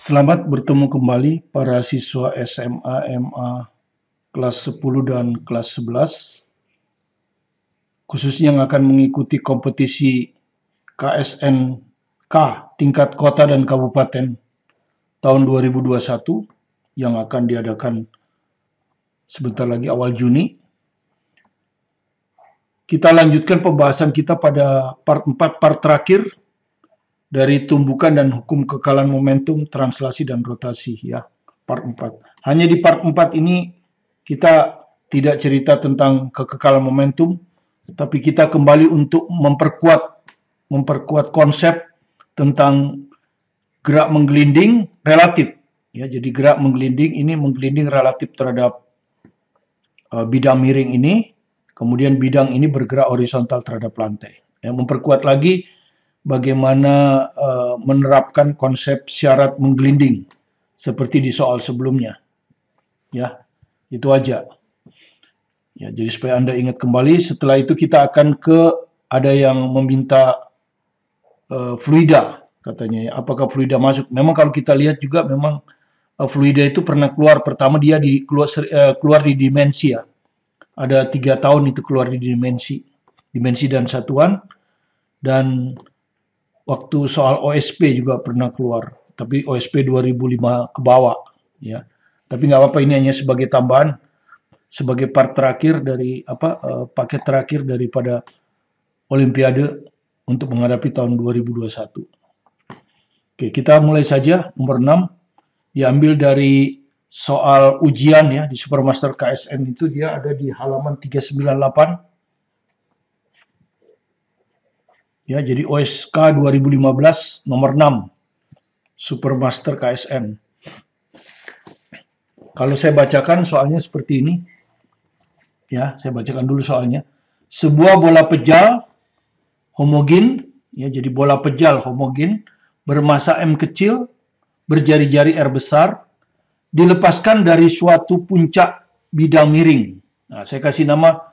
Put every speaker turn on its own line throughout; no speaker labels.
Selamat bertemu kembali para siswa SMA, MA kelas 10 dan kelas 11, khususnya yang akan mengikuti kompetisi KSNK tingkat kota dan kabupaten tahun 2021 yang akan diadakan sebentar lagi awal Juni. Kita lanjutkan pembahasan kita pada part 4, part terakhir dari tumbukan dan hukum kekalahan momentum, translasi, dan rotasi, ya, part 4. Hanya di part 4 ini kita tidak cerita tentang kekekalan momentum, tapi kita kembali untuk memperkuat konsep tentang gerak menggelinding relatif. Ya, jadi gerak menggelinding ini menggelinding relatif terhadap bidang miring ini, kemudian bidang ini bergerak horizontal terhadap lantai. Ya, memperkuat lagi bagaimana menerapkan konsep syarat menggelinding seperti di soal sebelumnya. Ya, itu aja. Ya, jadi supaya Anda ingat kembali, setelah itu kita akan ada yang meminta fluida katanya, ya. Apakah fluida masuk? Memang kalau kita lihat juga memang fluida itu pernah keluar. Pertama dia keluar di dimensi, ya. Ada 3 tahun itu keluar di dimensi dan satuan, dan waktu soal OSP juga pernah keluar, tapi OSP 2005 ke bawah, ya. Tapi nggak apa-apa, ini hanya sebagai tambahan, sebagai part terakhir dari paket terakhir daripada Olimpiade untuk menghadapi tahun 2021. Oke, kita mulai saja. Nomor 6 diambil dari soal ujian, ya, di Supermaster KSN itu dia ada di halaman 398. Ya, jadi OSK 2015 nomor 6 Supermaster KSN. Kalau saya bacakan soalnya seperti ini. Ya, saya bacakan dulu soalnya. Sebuah bola pejal homogen, ya, jadi bola pejal homogen bermassa M kecil, berjari-jari R besar, dilepaskan dari suatu puncak bidang miring. Nah, saya kasih nama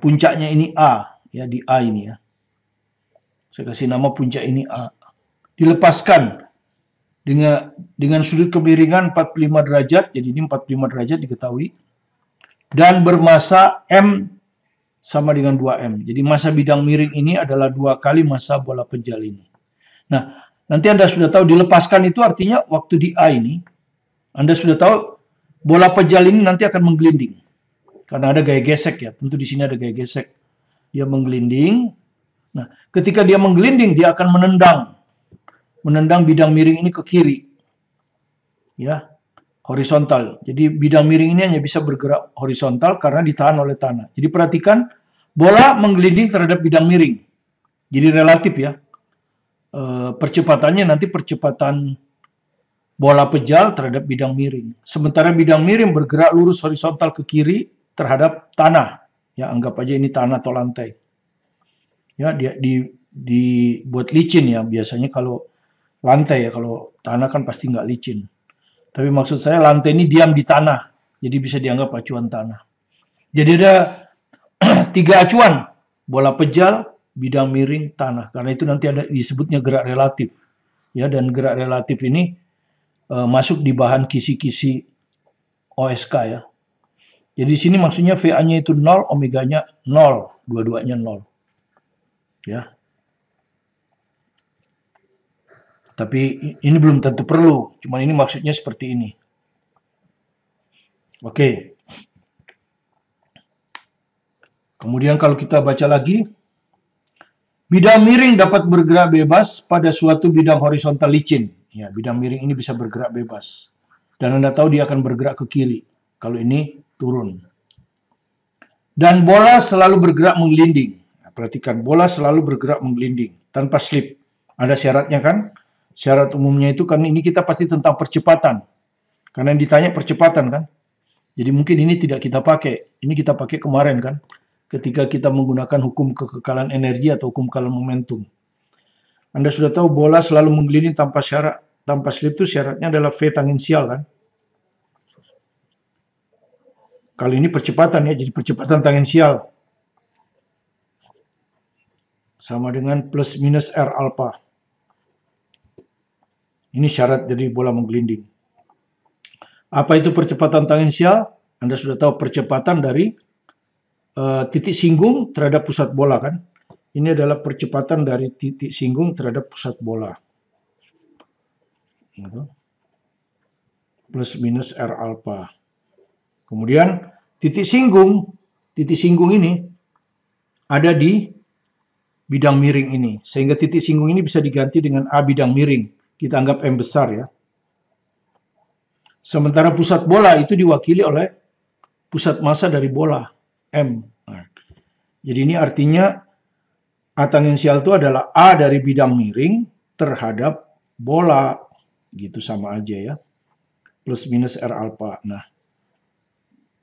puncaknya ini A, ya, di A ini, ya. Saya kasih nama puncak ini A. Dilepaskan dengan sudut kemiringan 45 derajat, jadi ini 45 derajat diketahui, dan bermassa M sama dengan 2M. Jadi massa bidang miring ini adalah 2 kali massa bola pejal ini. Nah, nanti Anda sudah tahu dilepaskan itu artinya waktu di A ini, Anda sudah tahu bola pejal ini nanti akan menggelinding. Karena ada gaya gesek, ya, tentu di sini ada gaya gesek. Dia menggelinding. Nah, ketika dia menggelinding, dia akan menendang bidang miring ini ke kiri, ya, horizontal. Jadi bidang miring ini hanya bisa bergerak horizontal karena ditahan oleh tanah. Jadi perhatikan, bola menggelinding terhadap bidang miring. Jadi relatif, ya. Percepatannya nanti percepatan bola pejal terhadap bidang miring. Sementara bidang miring bergerak lurus horizontal ke kiri terhadap tanah. Ya, anggap aja ini tanah atau lantai. Ya, dia dibuat licin, ya. Biasanya kalau lantai, ya, kalau tanah kan pasti nggak licin. Tapi maksud saya lantai ini diam di tanah, jadi bisa dianggap acuan tanah. Jadi ada 3 acuan, bola pejal, bidang miring, tanah. Karena itu nanti ada disebutnya gerak relatif, ya, dan gerak relatif ini masuk di bahan kisi-kisi OSK, ya. Jadi di sini maksudnya VA-nya itu 0, omeganya 0, dua-duanya 0. Ya. Tapi ini belum tentu perlu, cuman ini maksudnya seperti ini. Oke. Kemudian kalau kita baca lagi, bidang miring dapat bergerak bebas pada suatu bidang horizontal licin. Ya, bidang miring ini bisa bergerak bebas. Dan Anda tahu dia akan bergerak ke kiri. Kalau ini turun. Dan bola selalu bergerak menggelinding. Nah, perhatikan, bola selalu bergerak menggelinding tanpa slip. Ada syaratnya, kan? Syarat umumnya itu kan ini kita pasti tentang percepatan. Karena yang ditanya percepatan, kan? Jadi mungkin ini tidak kita pakai. Ini kita pakai kemarin, kan? Ketika kita menggunakan hukum kekekalan energi atau hukum kekekalan momentum. Anda sudah tahu bola selalu menggelinding tanpa slip itu syaratnya adalah V tangensial, kan? Kali ini percepatan, ya, jadi percepatan tangensial. Sama dengan plus minus R alpha. Ini syarat dari bola menggelinding. Apa itu percepatan tangensial? Anda sudah tahu percepatan dari titik singgung terhadap pusat bola kan? Ini adalah percepatan dari titik singgung terhadap pusat bola. Plus minus R alpha. Kemudian titik singgung ini ada di bidang miring ini. Sehingga titik singgung ini bisa diganti dengan A bidang miring. Kita anggap M besar ya. Sementara pusat bola itu diwakili oleh pusat massa dari bola, M. Nah, jadi ini artinya A tangensial itu adalah A dari bidang miring terhadap bola. Gitu sama aja ya. Plus minus R alpha. Nah,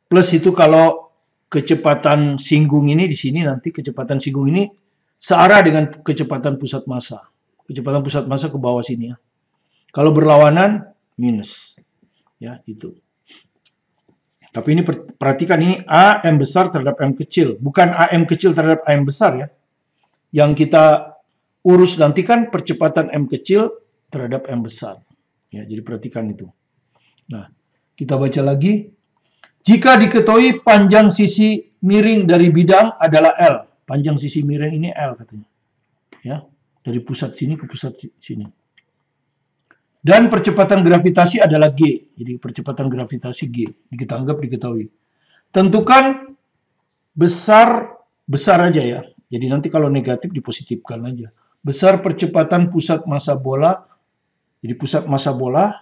plus itu kalau kecepatan singgung ini di sini nanti kecepatan singgung ini searah dengan kecepatan pusat massa. Kecepatan pusat massa ke bawah sini ya. Kalau berlawanan minus. Ya, itu. Tapi ini perhatikan ini A M besar terhadap M kecil, bukan A M kecil terhadap A M besar ya. Yang kita urus nanti kan percepatan M kecil terhadap M besar. Ya, jadi perhatikan itu. Nah, kita baca lagi. Jika diketahui panjang sisi miring dari bidang adalah L. Panjang sisi miring ini L katanya. Ya, dari pusat sini ke pusat sini. Dan percepatan gravitasi adalah G. Jadi percepatan gravitasi G. Kita anggap diketahui. Tentukan besar aja ya. Jadi nanti kalau negatif dipositifkan aja. Besar percepatan pusat massa bola. Jadi pusat massa bola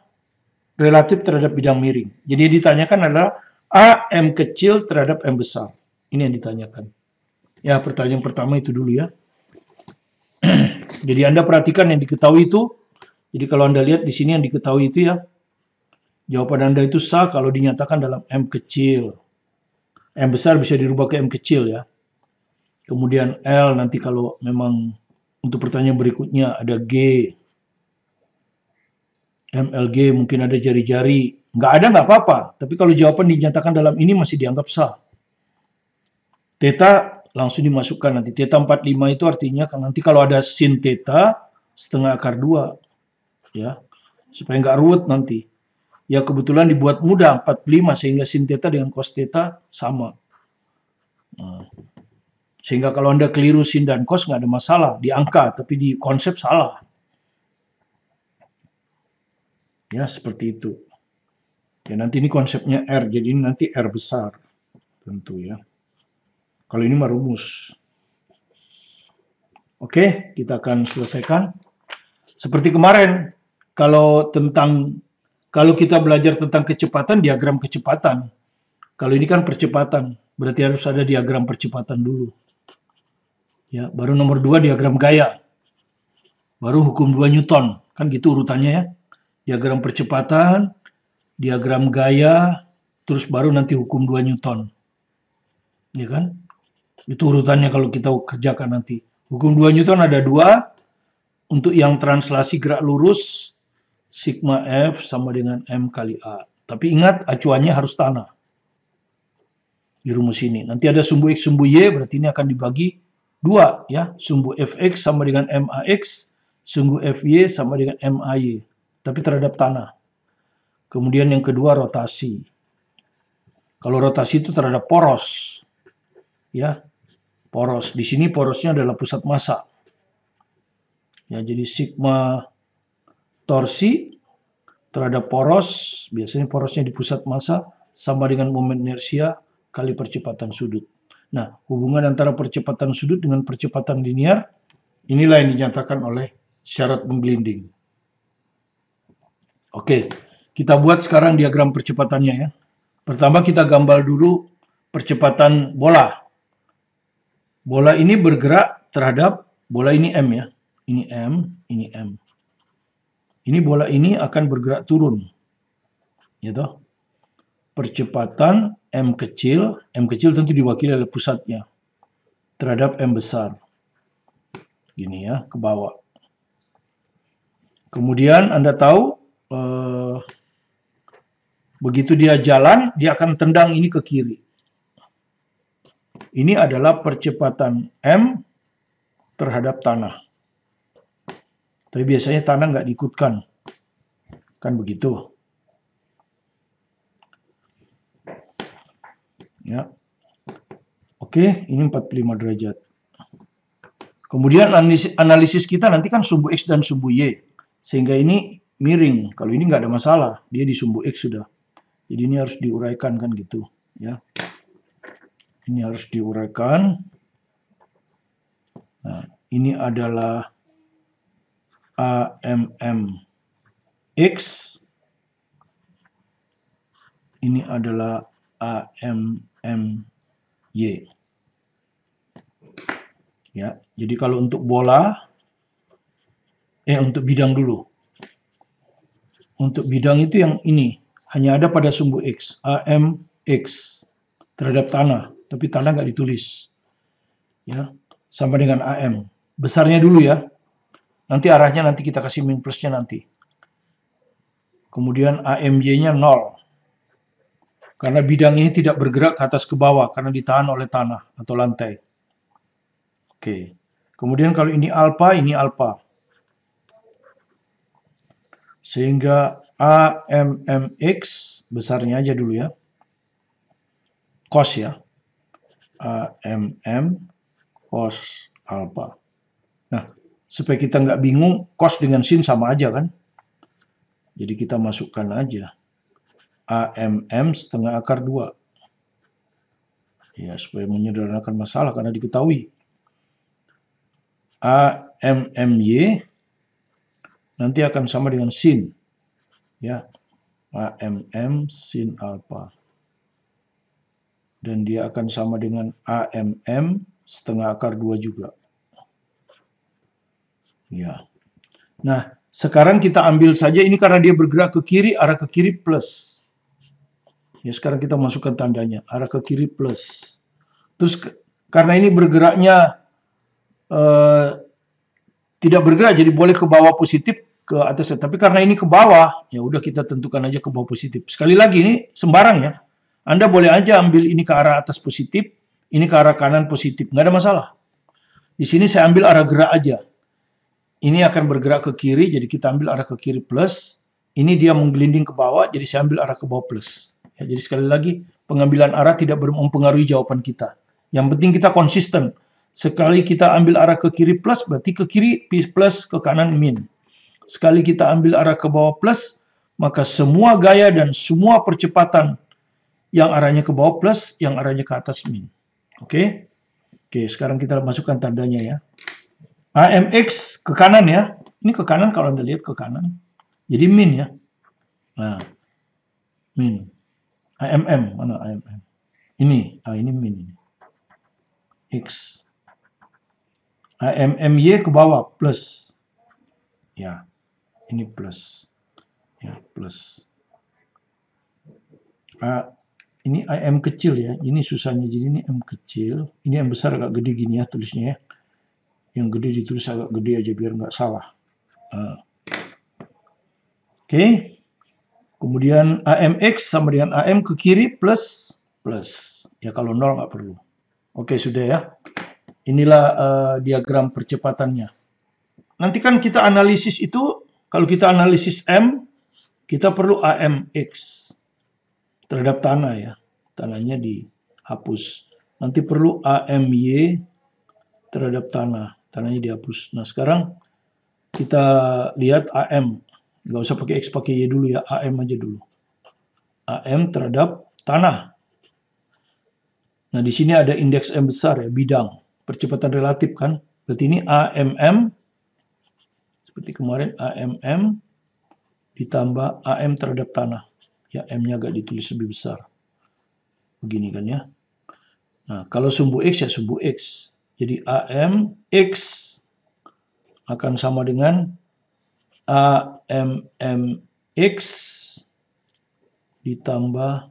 relatif terhadap bidang miring. Jadi yang ditanyakan adalah A M kecil terhadap M besar. Ini yang ditanyakan. Ya, pertanyaan pertama itu dulu ya. Jadi Anda perhatikan yang diketahui itu. Jadi kalau Anda lihat di sini yang diketahui itu ya, jawaban Anda itu sah kalau dinyatakan dalam M kecil. M besar bisa dirubah ke M kecil ya. Kemudian L nanti kalau memang untuk pertanyaan berikutnya ada G. MLG mungkin ada jari-jari. Nggak ada nggak apa-apa. Tapi kalau jawaban dinyatakan dalam ini masih dianggap sah. Theta langsung dimasukkan nanti. Theta 45 itu artinya nanti kalau ada sin theta setengah akar 2. Ya, supaya nggak ruwet nanti. Ya kebetulan dibuat mudah 45 sehingga sin theta dengan cos theta sama. Nah, sehingga kalau Anda keliru sin dan cos nggak ada masalah di angka, tapi di konsep salah. Ya seperti itu. Ya nanti ini konsepnya R, jadi ini nanti R besar tentu ya. Kalau ini mah rumus. Oke, kita akan selesaikan. Seperti kemarin. Kalau kita belajar tentang kecepatan, diagram kecepatan. Kalau ini kan percepatan, berarti harus ada diagram percepatan dulu. Ya, baru nomor 2 diagram gaya. Baru hukum 2 Newton, kan gitu urutannya ya. Diagram percepatan, diagram gaya, terus baru nanti hukum 2 Newton. Ya kan? Itu urutannya kalau kita kerjakan nanti. Hukum 2 Newton ada 2. Untuk yang translasi gerak lurus, sigma F sama dengan M kali A. Tapi ingat, acuannya harus tanah. Di rumus ini. Nanti ada sumbu X, sumbu Y, berarti ini akan dibagi 2. Ya. Sumbu Fx sama dengan MAX, sumbu Fy sama dengan MAY. Tapi terhadap tanah. Kemudian yang kedua, rotasi. Kalau rotasi itu terhadap poros. Ya. Poros. Di sini porosnya adalah pusat massa. Ya, jadi sigma torsi terhadap poros, biasanya porosnya di pusat massa, sama dengan momen inersia kali percepatan sudut. Nah, hubungan antara percepatan sudut dengan percepatan linear, inilah yang dinyatakan oleh syarat menggelinding. Oke, kita buat sekarang diagram percepatannya ya. Pertama kita gambar dulu percepatan bola. Bola ini bergerak terhadap, bola ini M ya. Ini M, ini M. Ini bola ini akan bergerak turun. Gitu. Percepatan M kecil tentu diwakili oleh pusatnya. Terhadap M besar. Gini ya, ke bawah. Kemudian Anda tahu, begitu dia jalan, dia akan tendang ini ke kiri. Ini adalah percepatan M terhadap tanah. Tapi biasanya tanah nggak diikutkan. Kan begitu. Ya. Oke, ini 45 derajat. Kemudian analisis kita nanti kan sumbu X dan sumbu Y. Sehingga ini miring. Kalau ini nggak ada masalah. Dia di sumbu X sudah. Jadi ini harus diuraikan kan gitu. Ya. Ini harus diuraikan. Nah, ini adalah AMM X. Ini adalah AMM Y. Ya, jadi kalau untuk bola, untuk bidang dulu. Untuk bidang itu yang ini, hanya ada pada sumbu X, AMX, terhadap tanah, tapi tanah nggak ditulis. Ya, sama dengan AM. Besarnya dulu ya, nanti arahnya nanti kita kasih min plusnya nanti. Kemudian AMY-nya 0. Karena bidang ini tidak bergerak ke atas ke bawah, karena ditahan oleh tanah atau lantai. Oke. Kemudian kalau ini alfa, ini alfa. Sehingga AMMX, besarnya aja dulu ya. Cos ya. AMM cos alfa. Nah, supaya kita nggak bingung, cos dengan sin sama aja kan. Jadi kita masukkan aja. AMM setengah akar 2. Ya, supaya menyederhanakan masalah karena diketahui. AMMY nanti akan sama dengan sin. Ya, AMM sin alfa. Dan dia akan sama dengan AMM setengah akar 2 juga. Ya. Nah, sekarang kita ambil saja ini karena dia bergerak ke kiri, arah ke kiri plus. Ya, sekarang kita masukkan tandanya, arah ke kiri plus. Terus karena ini bergeraknya tidak bergerak, jadi boleh ke bawah positif, ke atas. Tapi karena ini ke bawah, ya udah kita tentukan aja ke bawah positif. Sekali lagi ini sembarang ya. Anda boleh aja ambil ini ke arah atas positif, ini ke arah kanan positif, nggak ada masalah. Di sini saya ambil arah gerak aja. Ini akan bergerak ke kiri, jadi kita ambil arah ke kiri plus. Ini dia menggelinding ke bawah, jadi saya ambil arah ke bawah plus. Ya, jadi sekali lagi, pengambilan arah tidak mempengaruhi jawaban kita. Yang penting kita konsisten. Sekali kita ambil arah ke kiri plus, berarti ke kiri plus, ke kanan min. Sekali kita ambil arah ke bawah plus, maka semua gaya dan semua percepatan yang arahnya ke bawah plus, yang arahnya ke atas min. Oke? Oke, sekarang kita masukkan tandanya ya. AMX ke kanan ya. Ini ke kanan kalau Anda lihat ke kanan. Jadi min ya. Nah, min. AMM, mana AMM? Ini, ini min. X. AMMY ke bawah, plus. Ya, ini plus. Ya, plus. Ini M kecil ya, ini susahnya, jadi ini M kecil. Ini M besar agak gede gini ya tulisnya ya. Yang gede ditulis agak gede aja biar nggak salah. Oke. Kemudian AMX sama dengan AM ke kiri plus. Ya kalau 0 nggak perlu. Oke, sudah ya. Inilah diagram percepatannya. Nanti kan kita analisis itu, kalau kita analisis M, kita perlu AMX terhadap tanah ya. Tanahnya dihapus. Nanti perlu AMY terhadap tanah. Tanahnya dihapus. Nah sekarang kita lihat AM. Nggak usah pakai X, pakai Y dulu ya. AM aja dulu. AM terhadap tanah. Nah, di sini ada indeks M besar ya, bidang. Percepatan relatif kan. Berarti ini AMM. Seperti kemarin AMM ditambah AM terhadap tanah. Ya, M-nya agak ditulis lebih besar. Begini kan ya. Nah, kalau sumbu X ya sumbu X. Jadi AMX akan sama dengan AMMX ditambah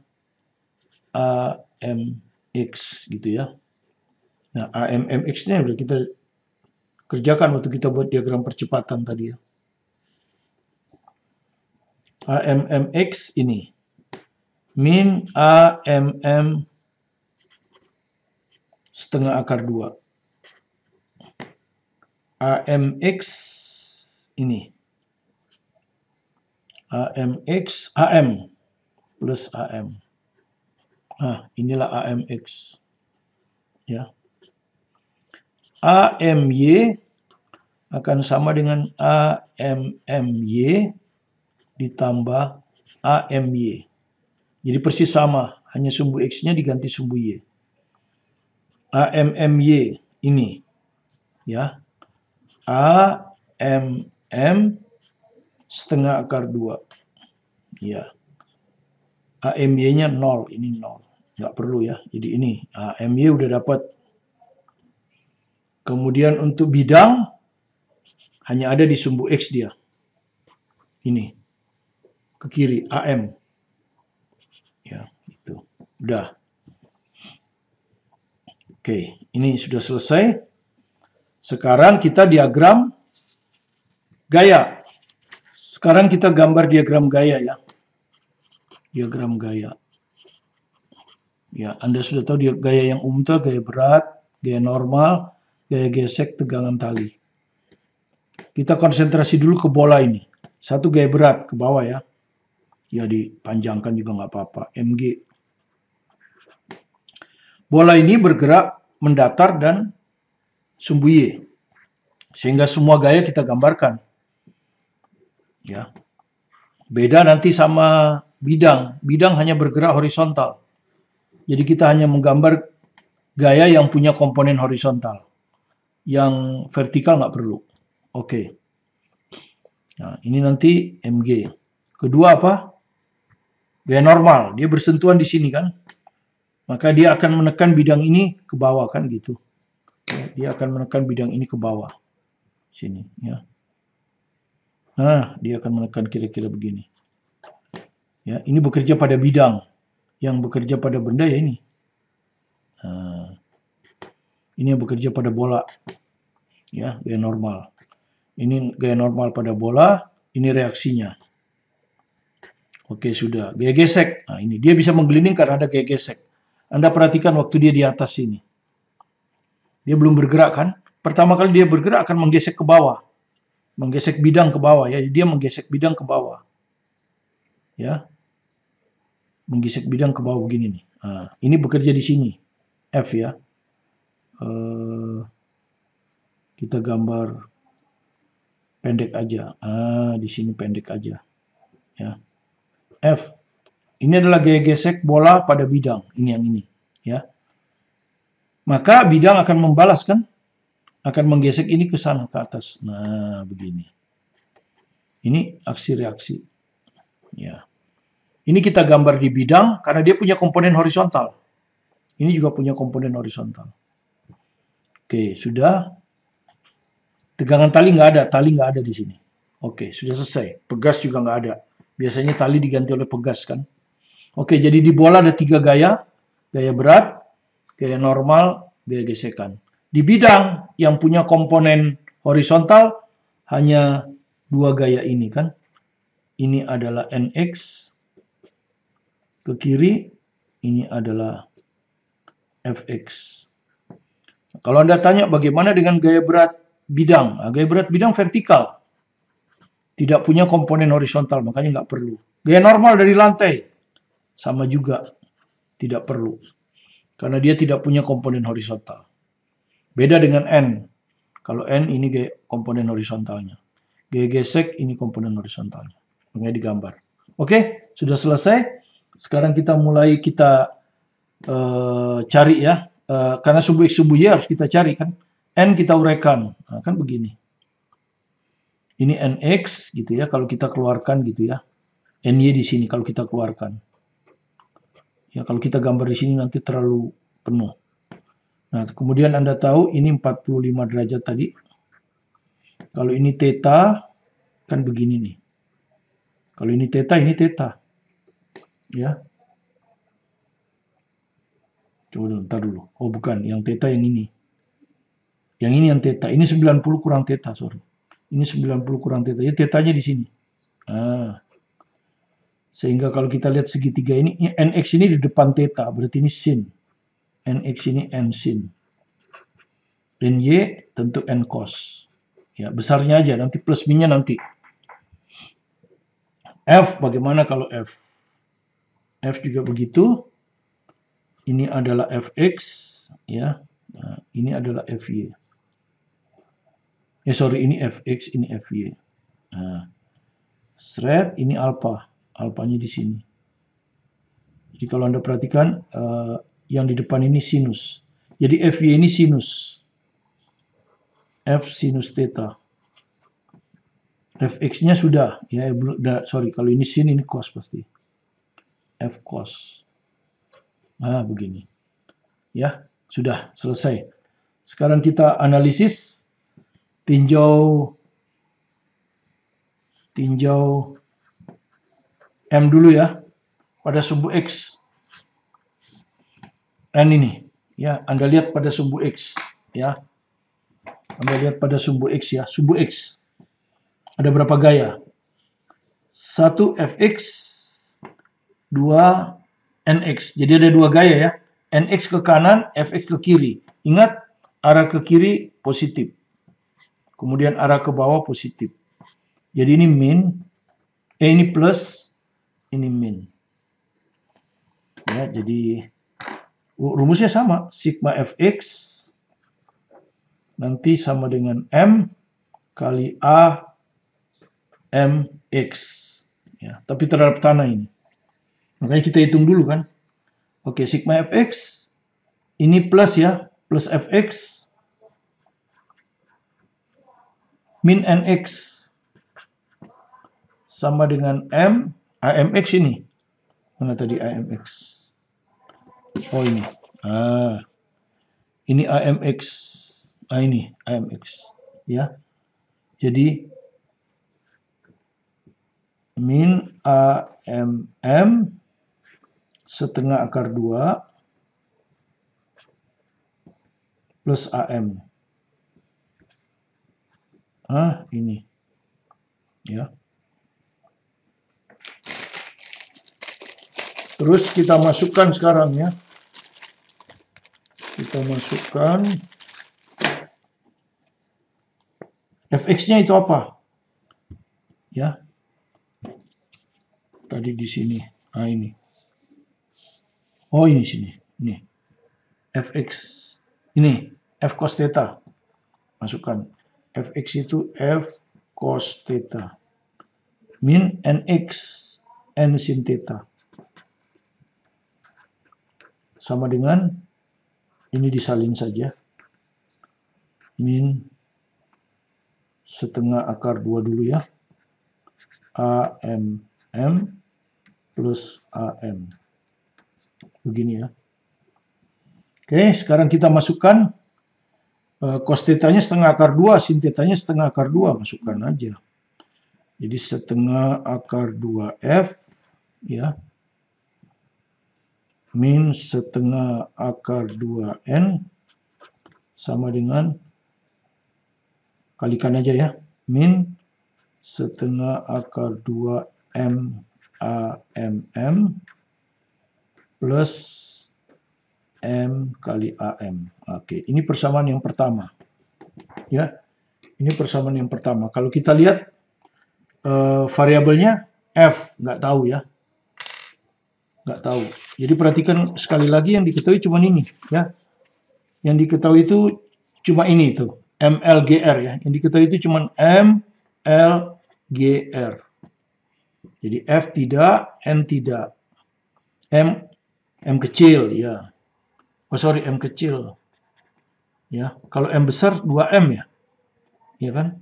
AMX gitu ya. Nah, AMMX-nya udah kita kerjakan waktu kita buat diagram percepatan tadi ya. AMMX ini min AMM setengah akar 2. AMX ini AMX, AM plus AM. Nah, inilah AMX. Ya. AMY akan sama dengan AMMY ditambah AMY. Jadi persis sama, hanya sumbu X-nya diganti sumbu Y. AMMY ini, ya. AMM setengah akar 2. Ya. AMY-nya 0, ini 0. Nggak perlu ya, jadi ini. AMY udah dapat. Kemudian untuk bidang, hanya ada di sumbu X dia. Ini. Ke kiri, AM. Ya, itu. Udah. Oke, ini sudah selesai. Sekarang kita diagram gaya. Sekarang kita gambar diagram gaya ya. Diagram gaya. Ya, Anda sudah tahu gaya yang umum itu gaya berat, gaya normal, gaya gesek, tegangan tali. Kita konsentrasi dulu ke bola ini. Satu gaya berat ke bawah ya. Ya dipanjangkan juga nggak apa-apa. MG. Bola ini bergerak mendatar dan sumbu Y. Sehingga semua gaya kita gambarkan. Ya. Beda nanti sama bidang. Bidang hanya bergerak horizontal. Jadi kita hanya menggambar gaya yang punya komponen horizontal. Yang vertikal nggak perlu. Oke. Nah, ini nanti MG. Kedua apa? Gaya normal. Dia bersentuhan di sini kan. Maka dia akan menekan bidang ini ke bawah kan gitu. Dia akan menekan bidang ini ke bawah. Sini ya. Nah, dia akan menekan kira-kira begini. Ya, ini bekerja pada bidang. Yang bekerja pada benda ya ini. Nah, ini yang bekerja pada bola. Ya, gaya normal. Ini gaya normal pada bola, ini reaksinya. Oke, sudah. Gaya gesek. Nah, ini dia bisa menggelinding karena ada gaya gesek. Anda perhatikan waktu dia di atas sini. Dia belum bergerak kan? Pertama kali dia bergerak akan menggesek ke bawah. Menggesek bidang ke bawah ya. Dia menggesek bidang ke bawah. Ya. Menggesek bidang ke bawah begini nih. Nah, ini bekerja di sini. F ya. Kita gambar pendek aja. Di sini pendek aja. Ya. F. Ini adalah gaya gesek bola pada bidang. Ini yang ini. Ya. Maka bidang akan membalas kan? Akan menggesek ini ke sana, ke atas. Nah, begini. Ini aksi reaksi. Ya. Ini kita gambar di bidang karena dia punya komponen horizontal. Ini juga punya komponen horizontal. Oke, sudah. Tegangan tali nggak ada di sini. Oke, sudah selesai. Pegas juga nggak ada. Biasanya tali diganti oleh pegas kan. Oke, jadi di bola ada 3 gaya. Gaya berat, gaya normal, gaya gesekan. Di bidang yang punya komponen horizontal hanya 2 gaya ini kan. Ini adalah NX. Ke kiri, ini adalah FX. Kalau Anda tanya bagaimana dengan gaya berat bidang? Nah, gaya berat bidang vertikal. Tidak punya komponen horizontal, makanya nggak perlu. Gaya normal dari lantai. Sama juga. Tidak perlu. Karena dia tidak punya komponen horizontal. Beda dengan N. Kalau N ini gaya komponen horizontalnya. Gaya gesek ini komponen horizontalnya. Makanya digambar. Oke, sudah selesai. Sekarang kita mulai cari ya. Karena sumbu X sumbu Y harus kita cari kan. N kita uraikan. Nah, kan begini. Ini NX gitu ya. Kalau kita keluarkan gitu ya. NY di sini kalau kita keluarkan. Ya, kalau kita gambar di sini nanti terlalu penuh. Nah, kemudian Anda tahu ini 45 derajat tadi. Kalau ini theta, kan begini nih. Kalau ini theta. Ya. Coba dulu, ntar dulu. Oh, bukan. Yang theta yang ini. Yang ini yang theta. Ini 90 kurang theta, sorry. Ini 90 kurang theta. Ya, thetanya di sini. Nah. Sehingga kalau kita lihat segitiga ini, NX ini di depan theta. Berarti ini sin. NX ini N sin. Dan Y tentu N cos. Ya, besarnya aja. Nanti plus minusnya nanti. F, bagaimana kalau F? F juga begitu. Ini adalah Fx, ya. Nah, ini adalah Fy. Sorry, ini Fx, ini Fy. Nah, seret, ini alpha. Alpanya di sini. Jadi kalau Anda perhatikan, yang di depan ini sinus. Jadi Fy ini sinus. F sinus theta. Fx-nya sudah, ya, sorry, kalau ini sin, ini cos pasti. F cos. Nah, begini. Ya, sudah selesai. Sekarang kita analisis tinjau M dulu ya, pada sumbu X. N ini, ya, Anda lihat pada sumbu X, ya. Anda lihat pada sumbu X ya, sumbu X. Ada berapa gaya? 1 Fx, 2 Nx. Jadi ada 2 gaya ya. Nx ke kanan, Fx ke kiri. Ingat, arah ke kiri positif. Kemudian arah ke bawah positif. Jadi ini min, ini plus, ini min. Ya, jadi rumusnya sama. Sigma Fx nanti sama dengan M kali A Mx. Ya, tapi terhadap tanah ini. Makanya kita hitung dulu kan. Oke, sigma Fx ini plus ya, plus Fx min Nx sama dengan M AMX ini. Mana tadi AMX? Oh ini. Ini AMX. Ini AMX. Ya. Jadi min AMM setengah akar 2 plus AM. Ini. Ya. Terus kita masukkan sekarang ya. Kita masukkan Fx-nya itu apa? Ya. Tadi di sini. Ini. Oh, ini sini. Ini. Fx. Ini F cos theta. Masukkan. Fx itu F cos theta. Min Nx N sin theta. Sama dengan ini disalin saja. Min setengah akar 2 dulu ya. AMM plus AM. Begini ya. Oke, sekarang kita masukkan cos theta-nya setengah akar 2, sin theta-nya setengah akar 2, masukkan aja. Jadi setengah akar 2F ya. Min setengah akar 2N sama dengan, kalikan aja ya, min setengah akar 2M AMM plus M kali AM. Oke, ini persamaan yang pertama. Ya, ini persamaan yang pertama. Kalau kita lihat variabelnya F, nggak tahu ya. Nggak tahu. Jadi perhatikan sekali lagi, yang diketahui cuma ini ya. Yang diketahui itu cuma ini tuh, MLGR ya. Yang diketahui itu cuma MLGR. Jadi F tidak, M tidak. M kecil ya. Oh sorry, M kecil. Ya, kalau M besar 2M ya. Ya kan?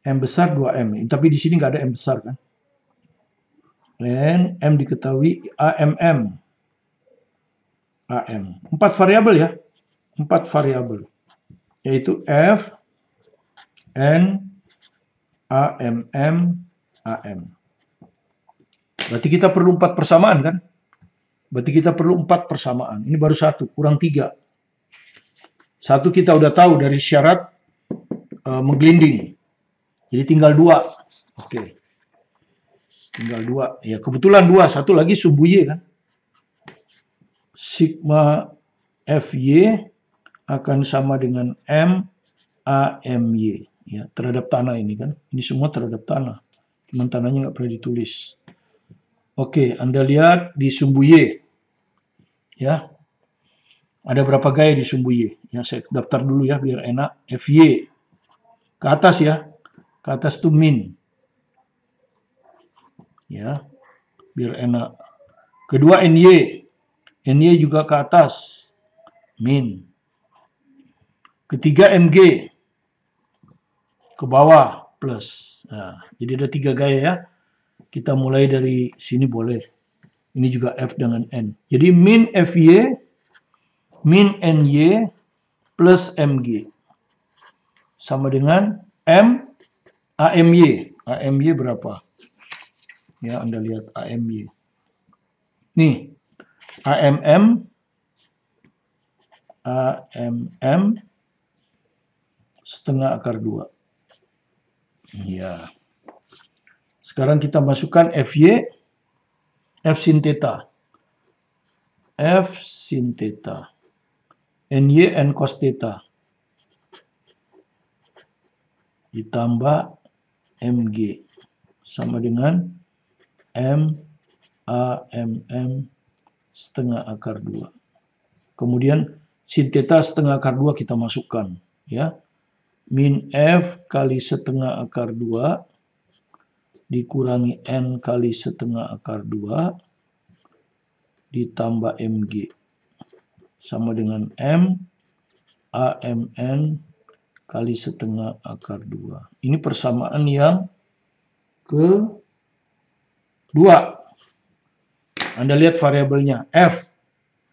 M besar 2M. Tapi di sini nggak ada M besar kan. Dan M diketahui AMM. AM. 4 variabel ya. 4 variabel. Yaitu F, N, AMM, AM. Berarti kita perlu 4 persamaan kan? Berarti kita perlu 4 persamaan. Ini baru 1, kurang 3. 1 kita udah tahu dari syarat menggelinding. Jadi tinggal 2. Oke. Tinggal 2. Ya, kebetulan 2. 1 lagi sumbu Y kan. Sigma Fy akan sama dengan M AMY. Ya, terhadap tanah ini kan. Ini semua terhadap tanah. tandanya nggak pernah ditulis. Oke, Anda lihat di sumbu Y. Ya, ada berapa gaya di sumbu Y? Ya, saya daftar dulu ya biar enak. FY ke atas ya, ke atas tuh min. Ya, biar enak. Kedua NY, NY juga ke atas, min. Ketiga MG, ke bawah, plus. Nah, jadi ada 3 gaya ya. Kita mulai dari sini boleh. Ini juga F dengan N. Jadi min FY, min NY, plus MG. Sama dengan M, AMY. AMY berapa? Ya, Anda lihat AMY. Nih, AMM setengah akar 2. Ya. Sekarang kita masukkan FY, F sin theta. F sin theta. NY, N cos theta. Ditambah MG. Sama dengan M, AMM setengah akar 2. Kemudian sin theta setengah akar 2 kita masukkan. Ya. Min F kali setengah akar 2 dikurangi N kali setengah akar 2 ditambah MG sama dengan M AMN kali setengah akar 2. Ini persamaan yang kedua. Anda lihat variabelnya F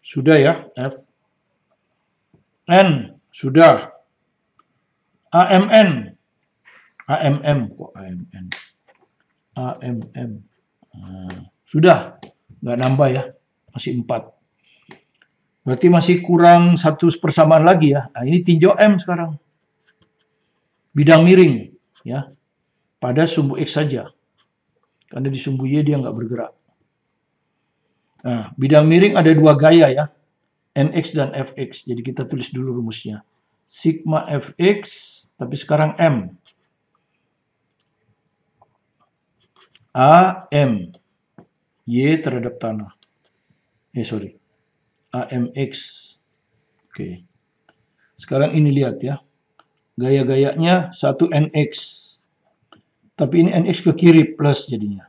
sudah ya, F. N sudah. AMN AMM kok AMN AMM sudah, nggak nambah ya, masih 4. Berarti masih kurang 1 persamaan lagi ya. Nah, ini tinjau M sekarang. Bidang miring ya, pada sumbu X saja. Karena di sumbu Y dia nggak bergerak. Nah, bidang miring ada 2 gaya ya, NX dan FX. Jadi kita tulis dulu rumusnya. Sigma Fx, tapi sekarang M. AM Y terhadap tanah. AMX. Oke. Sekarang ini lihat ya. Gaya-gayanya 1 NX. Tapi ini NX ke kiri plus jadinya.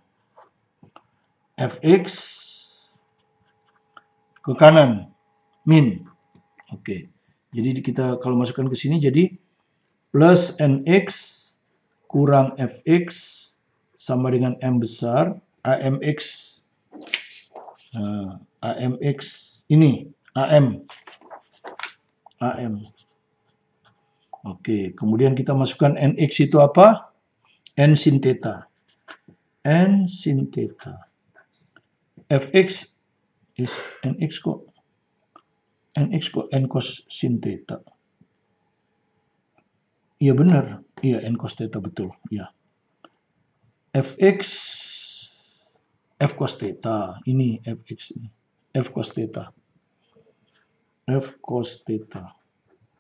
FX ke kanan min. Oke. Jadi kita kalau masukkan ke sini jadi plus NX kurang FX sama dengan M besar AMX. Nah, AMX ini AM. Oke, kemudian kita masukkan NX itu apa? N sin theta. N sin theta. FX is NX kok. NX kok N cos sin theta. Iya benar. Iya N cos theta betul. Ya. Fx F cos theta. Ini Fx ini. F cos theta. F cos theta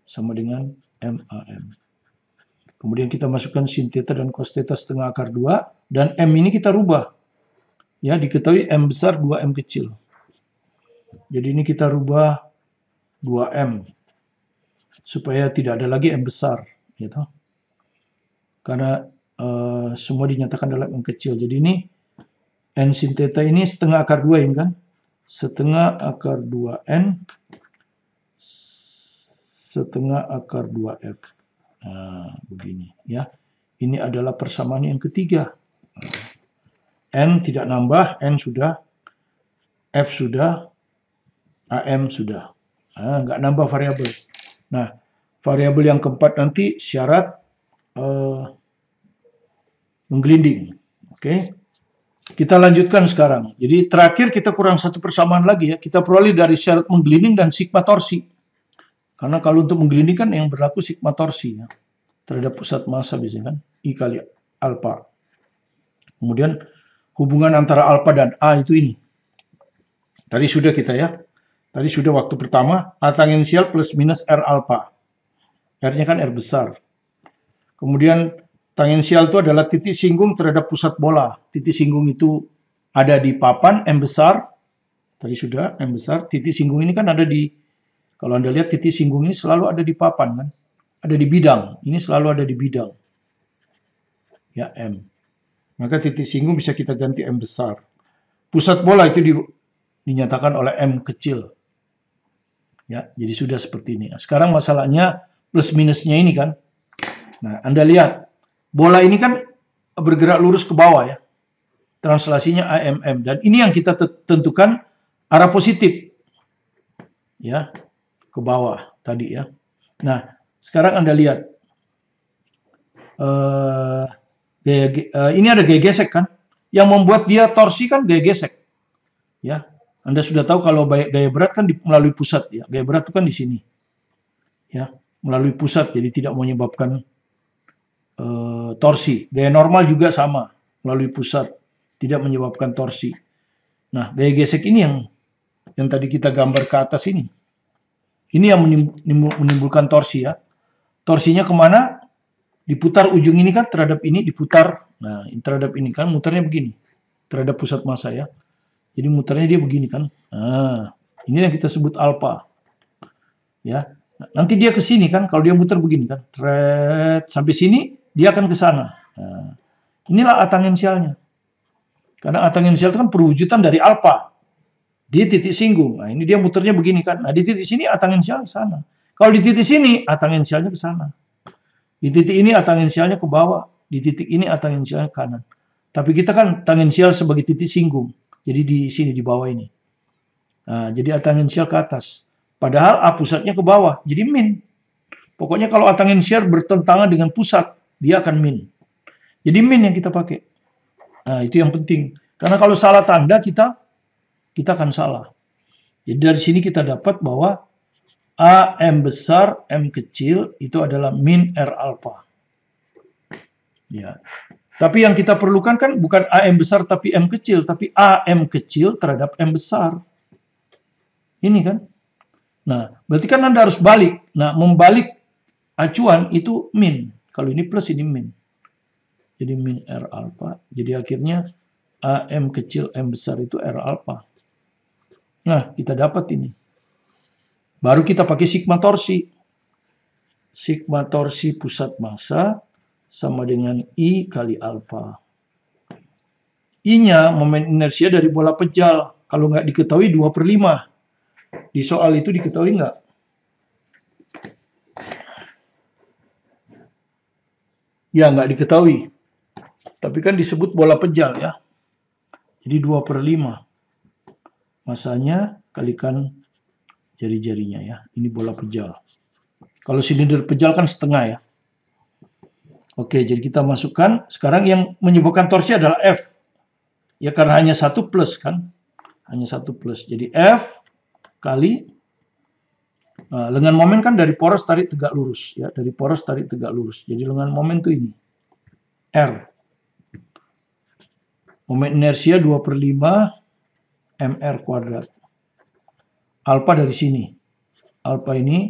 sama dengan MAM. Kemudian kita masukkan sin theta dan cos theta setengah akar 2 dan M ini kita rubah. Ya, diketahui M besar 2M kecil. Jadi ini kita rubah 2M supaya tidak ada lagi M besar gitu. Karena semua dinyatakan dalam M kecil. Jadi ini N sin theta ini setengah akar 2 ini kan. Setengah akar 2N setengah akar 2F. Nah, begini ya. Ini adalah persamaan yang ketiga. N tidak nambah, N sudah, F sudah, AM sudah. Nah, nggak nambah variabel. Nah, variabel yang keempat nanti syarat menggelinding. Oke. Kita lanjutkan sekarang. Jadi terakhir kita kurang 1 persamaan lagi ya. Kita peroleh dari syarat menggelinding dan sigma torsi. Karena kalau untuk menggelinding kan yang berlaku sigma torsi ya. Terhadap pusat massa biasanya kan. I kali alpha. Kemudian hubungan antara alpha dan A itu ini. Tadi sudah kita ya. Tadi sudah waktu pertama, A tangensial plus minus R alpha. R-nya kan R besar. Kemudian Tangensial itu adalah titik singgung terhadap pusat bola. Titik singgung itu ada di papan, M besar. Tadi sudah, M besar. Titik singgung ini kan ada di, kalau Anda lihat titik singgung ini selalu ada di papan kan. Ada di bidang. Ini selalu ada di bidang. Ya, M. Maka titik singgung bisa kita ganti M besar. Pusat bola itu dinyatakan oleh M kecil. Ya, jadi sudah seperti ini. Sekarang masalahnya plus minusnya ini kan. Nah, Anda lihat. Bola ini kan bergerak lurus ke bawah ya. Translasinya AMM. Dan ini yang kita tentukan arah positif. Ya, ke bawah tadi ya. Nah, sekarang Anda lihat. Ini ada gaya gesek kan. Yang membuat dia torsi kan gaya gesek. Ya, Anda sudah tahu kalau gaya berat kan melalui pusat ya. Gaya berat itu kan di sini. Ya, melalui pusat jadi tidak menyebabkan torsi. Gaya normal juga sama, melalui pusat, tidak menyebabkan torsi. Nah, gaya gesek ini yang tadi kita gambar ke atas ini. Ini yang menimbulkan torsi ya. Torsinya kemana? Diputar ujung ini kan terhadap ini, diputar. Nah, terhadap ini kan, muternya begini. Terhadap pusat massa ya. Jadi muternya dia begini kan. Nah, ini yang kita sebut alfa. Ya. Nanti dia ke sini kan, kalau dia muter begini kan. Sampai sini, dia akan ke sana. Nah, inilah A tangensialnya. Karena A tangensial itu kan perwujudan dari alfa. Di titik singgung. Nah, ini dia muternya begini kan. Nah, di titik sini A tangensial ke sana. Kalau di titik sini, A tangensialnya ke sana. Di titik ini A tangensialnya ke bawah. Di titik ini A tangensialnya ke kanan. Tapi kita kan tangensial sebagai titik singgung. Jadi di sini, di bawah ini. Nah, jadi A tangensial ke atas. Padahal A pusatnya ke bawah. Jadi min. Pokoknya kalau A tangensial bertentangan dengan pusat, dia akan min. Jadi min yang kita pakai. Nah, itu yang penting. Karena kalau salah tanda, kita akan salah. Jadi dari sini kita dapat bahwa AM besar, M kecil, itu adalah min R alfa. Ya. Tapi yang kita perlukan kan bukan AM besar tapi M kecil, tapi AM kecil terhadap M besar. Ini kan. Nah, berarti kan Anda harus balik. Nah, membalik acuan itu min. Kalau ini plus, ini min. Jadi min R alfa. Jadi akhirnya AM kecil M besar itu R alfa. Nah, kita dapat ini. Baru kita pakai sigma torsi. Sigma torsi pusat massa sama dengan I kali alfa. I-nya momen inersia dari bola pejal. Kalau nggak diketahui 2/5. Di soal itu diketahui nggak? Ya, nggak diketahui. Tapi kan disebut bola pejal ya. Jadi 2/5. Masanya kalikan jari-jarinya ya. Ini bola pejal. Kalau silinder pejal kan setengah ya. Oke, jadi kita masukkan. Sekarang yang menyebabkan torsi adalah F. Ya karena hanya 1 plus kan. Hanya 1 plus. Jadi F kali lengan momen kan dari poros tarik tegak lurus ya. Dari poros tarik tegak lurus. Jadi lengan momen itu ini. R. Momen inersia 2/5 mr kuadrat. Alfa dari sini. Alfa ini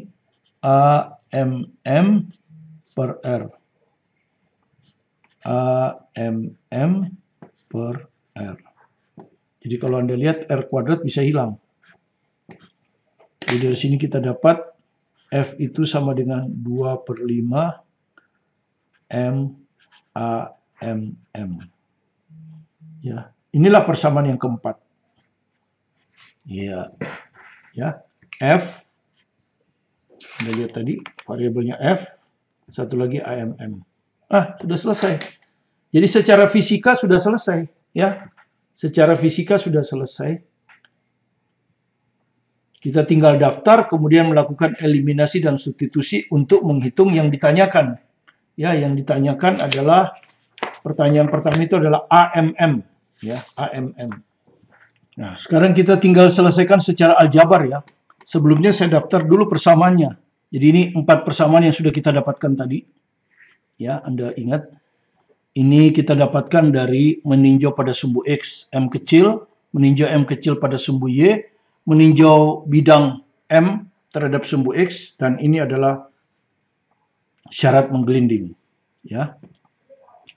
AMM per R. AMM per R. Jadi kalau Anda lihat R kuadrat bisa hilang. Jadi dari sini kita dapat F itu sama dengan 2/5 M AMM. Ya, inilah persamaan yang keempat. Ya, ya, F. Anda lihat tadi variabelnya F, satu lagi AMM. Sudah selesai. Jadi secara fisika sudah selesai, ya. Secara fisika sudah selesai. Kita tinggal daftar, kemudian melakukan eliminasi dan substitusi untuk menghitung yang ditanyakan. Ya, yang ditanyakan adalah pertanyaan pertama itu adalah AMM, ya, AMM. Nah, sekarang kita tinggal selesaikan secara aljabar ya. Sebelumnya saya daftar dulu persamaannya. Jadi ini 4 persamaan yang sudah kita dapatkan tadi. Ya, Anda ingat. Ini kita dapatkan dari meninjau pada sumbu X, M kecil, meninjau M kecil pada sumbu Y, meninjau bidang M terhadap sumbu X, dan ini adalah syarat menggelinding. Ya.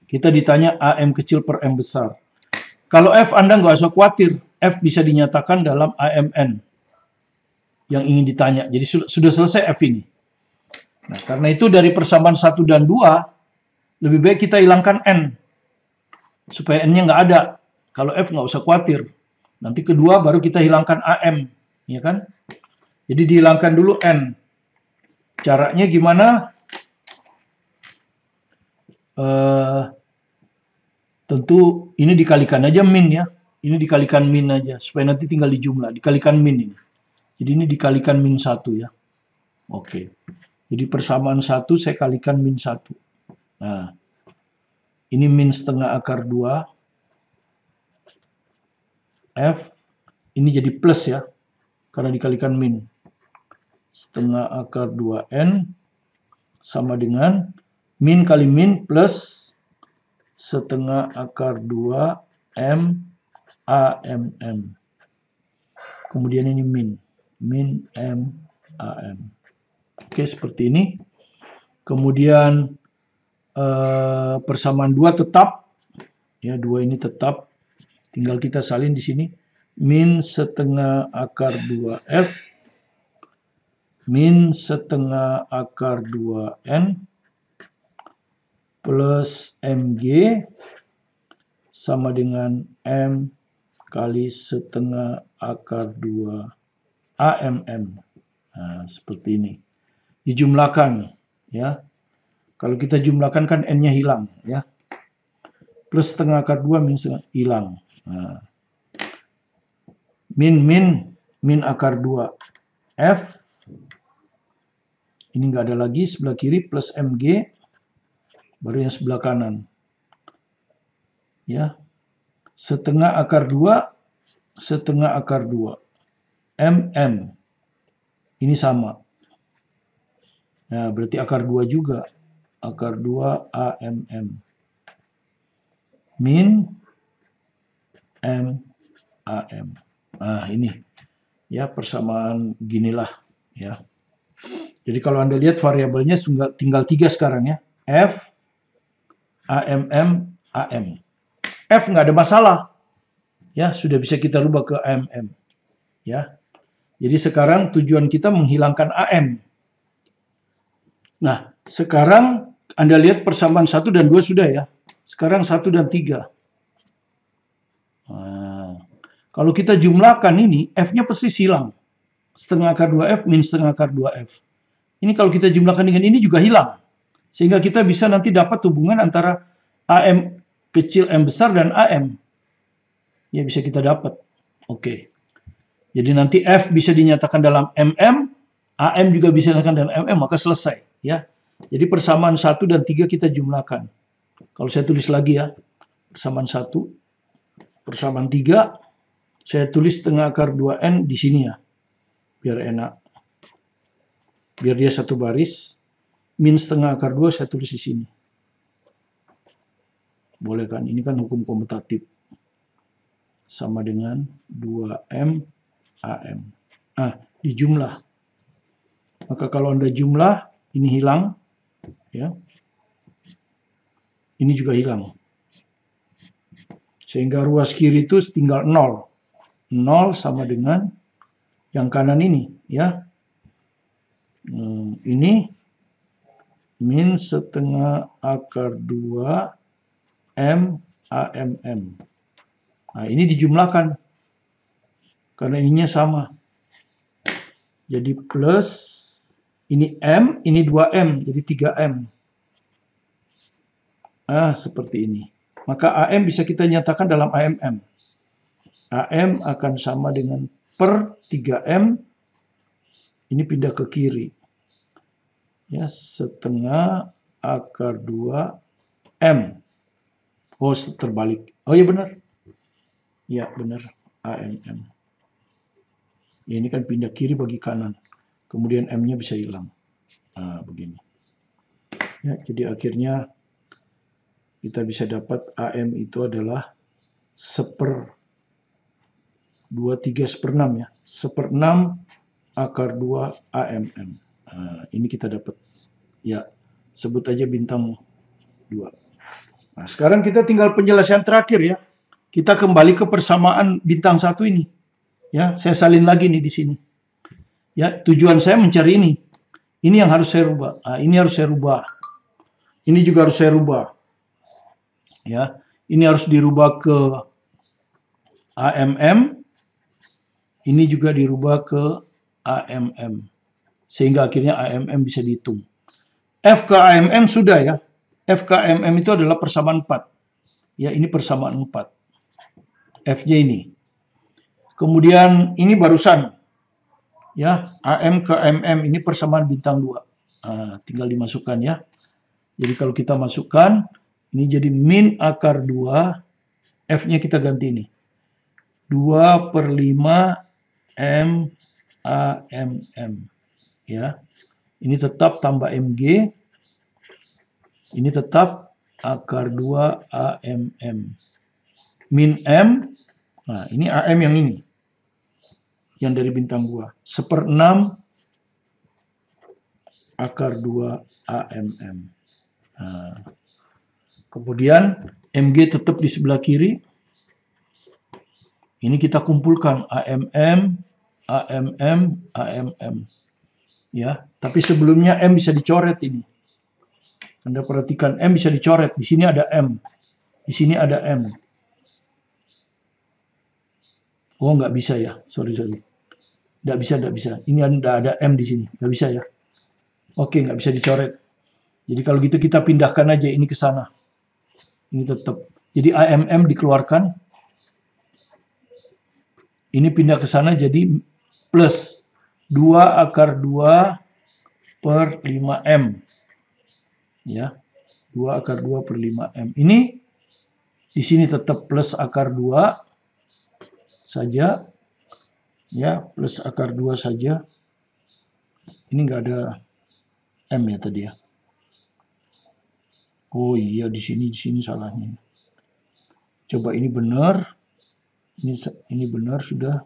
Kita ditanya AM kecil per M besar. Kalau F Anda nggak usah khawatir, F bisa dinyatakan dalam AMN yang ingin ditanya. Jadi sudah selesai F ini. Nah, karena itu dari persamaan 1 dan 2, lebih baik kita hilangkan N. Supaya N-nya nggak ada. Kalau F nggak usah khawatir. Nanti kedua baru kita hilangkan AM. Ya kan? Jadi dihilangkan dulu N. Caranya gimana? Tentu ini dikalikan aja min ya. Ini dikalikan min aja. Supaya nanti tinggal dijumlah. Dikalikan min ini. Jadi ini dikalikan min 1 ya. Oke. Jadi persamaan 1 saya kalikan min 1. Nah. Ini min setengah akar 2. F. Ini jadi plus ya. Karena dikalikan min. Setengah akar 2N. Sama dengan min kali min plus setengah akar 2 M AMM. Kemudian ini min M AM. Oke, seperti ini. Kemudian persamaan 2 tetap. Ya, 2 ini tetap. Tinggal kita salin di sini. Min setengah akar 2F. Min setengah akar 2N. Plus MG sama dengan M kali setengah akar 2 AMM. Nah, seperti ini. Dijumlahkan ya. Kalau kita jumlahkan kan N-nya hilang ya. Plus setengah akar 2 min setengah hilang. Nah. Min akar 2 F. Ini nggak ada lagi, sebelah kiri plus MG. Baru yang sebelah kanan. Ya. Setengah akar 2, setengah akar 2. MM. Ini sama. Nah, berarti akar 2 juga. Akar 2 AMM. Min M AM. Nah, ini. Ya, persamaan ginilah. Ya. Jadi kalau Anda lihat variabelnya tinggal 3 sekarang ya. F, AMM, AM. F nggak ada masalah. Ya, sudah bisa kita rubah ke AMM. Ya. Jadi sekarang tujuan kita menghilangkan AM. Nah, sekarang Anda lihat persamaan 1 dan 2 sudah ya. Sekarang 1 dan 3. Nah, kalau kita jumlahkan ini, F-nya pasti hilang. Setengah akar 2F min setengah akar 2F. Ini kalau kita jumlahkan dengan ini juga hilang. Sehingga kita bisa nanti dapat hubungan antara AM kecil M besar dan AM. Ya, bisa kita dapat. Oke. Jadi nanti F bisa dinyatakan dalam MM, AM juga bisa dinyatakan dalam MM, maka selesai. Ya. Jadi persamaan 1 dan 3 kita jumlahkan. Kalau saya tulis lagi ya, persamaan 1, persamaan 3, saya tulis setengah akar 2N di sini ya. Biar enak. Biar dia satu baris. Min setengah akar 2 saya tulis di sini. Boleh kan? Ini kan hukum komutatif. Sama dengan 2M AM. Ah, dijumlah. Maka kalau Anda jumlah, ini hilang. Ya. Ini juga hilang. Sehingga ruas kiri itu tinggal 0. 0 sama dengan yang kanan ini. Ya. Ini min setengah akar 2 M AMM. Nah, ini dijumlahkan. Karena ininya sama. Jadi plus, ini M, ini 2M, jadi 3M. Ah, seperti ini. Maka AM bisa kita nyatakan dalam AMM. AM akan sama dengan per 3M, ini pindah ke kiri. Ya, setengah akar 2M. Oh, terbalik. Oh, ya benar. Ya, benar. AMM. Ya, ini kan pindah kiri bagi kanan. Kemudian M-nya bisa hilang. Nah, begini. Ya, jadi akhirnya kita bisa dapat AM itu adalah 1/2/3/6 ya. 1/6 akar 2 AMM. Nah, ini kita dapat. Ya, sebut aja bintang 2. Nah, sekarang kita tinggal penjelasan terakhir ya. Kita kembali ke persamaan bintang 1 ini. Ya, saya salin lagi nih di sini. Ya, tujuan saya mencari ini. Ini yang harus saya rubah. Nah, ini harus saya rubah. Ini juga harus saya rubah. Ya, ini harus dirubah ke AMM. Ini juga dirubah ke AMM. Sehingga akhirnya AMM bisa dihitung. F ke AMM sudah ya. F ke AMM itu adalah persamaan 4. Ya, ini persamaan 4. F-nya ini. Kemudian ini barusan. Ya, AM ke MM ini persamaan bintang 2. Nah, tinggal dimasukkan ya. Jadi kalau kita masukkan, ini jadi min akar 2. F-nya kita ganti ini. 2/5 M AMM. Ya. Ini tetap tambah MG. Ini tetap akar 2 AMM. Min M. Nah, ini AM yang ini. Yang dari bintang 2. 1/6 akar 2 AMM. Nah, kemudian MG tetap di sebelah kiri. Ini kita kumpulkan AMM, AMM, AMM. Ya, tapi sebelumnya M bisa dicoret ini. Anda perhatikan M bisa dicoret. Di sini ada M. Di sini ada M. Oh, nggak bisa ya. Sorry. Nggak bisa. Ini ada M di sini. Nggak bisa ya. Oke, nggak bisa dicoret. Jadi kalau gitu kita pindahkan aja ini ke sana. Ini tetap. Jadi AMM dikeluarkan. Ini pindah ke sana jadi plus 2 akar 2/5M. Ya. 2 akar 2/5M. Ini di sini tetap plus akar 2 saja. Ya, plus akar 2 saja. Ini nggak ada M ya tadi ya. Oh iya, di sini salahnya. Coba ini benar. Ini benar sudah.